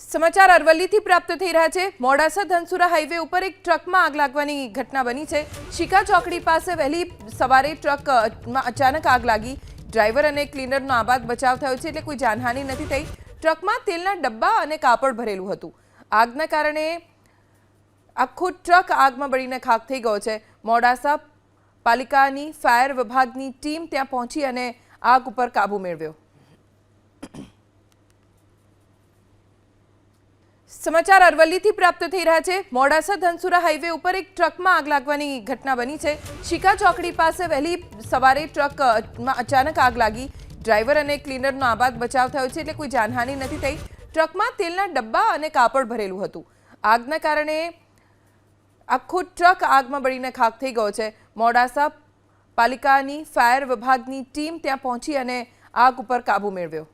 સમાચાર અરવલ્લીથી પ્રાપ્ત થઈ રહ્યા છે। મોડાસા ધનસુરા હાઈવે ઉપર એક ટ્રકમાં આગ લાગવાની ઘટના બની છે। શિકા ચોકડી પાસે વહેલી સવારે ટ્રકમાં અચાનક આગ લાગી। ડ્રાઈવર અને ક્લીનરનો આબાદ બચાવ થયો છે, એટલે કોઈ જાનહાનિ નથી થઈ। ટ્રકમાં તેલના ડબ્બા અને કાપડ ભરેલું હતું। આગના કારણે આખો ટ્રક આગમાં બળીને ખાખ થઈ ગયો છે। મોડાસા પાલિકાની ફાયર વિભાગની ટીમ ત્યાં પહોંચી અને આગ ઉપર કાબુ મેળવ્યો। समाचार अरवल्लीથી પ્રાપ્ત થઈ રહ્યા છે। મોડાસા ધનસુરા હાઈવે ઉપર એક ટ્રકમાં આગ લાગવાની ઘટના બની છે। શિકા ચોકડી પાસે વહેલી સવારે ટ્રકમાં અચાનક આગ લાગી। ડ્રાઈવર અને ક્લીનરનો આબાદ બચાવ થયો છે, એટલે કોઈ જાનહાનિ નથી થઈ। ટ્રકમાં તેલના ડબ્બા અને કાપડ ભરેલું હતું। આગના કારણે આખો ટ્રક આગમાં બળીને ખાખ થઈ ગયો છે। મોડાસા પાલિકાની ફાયર વિભાગની ટીમ ત્યાં પહોંચી અને આગ ઉપર કાબુ મેળવ્યો।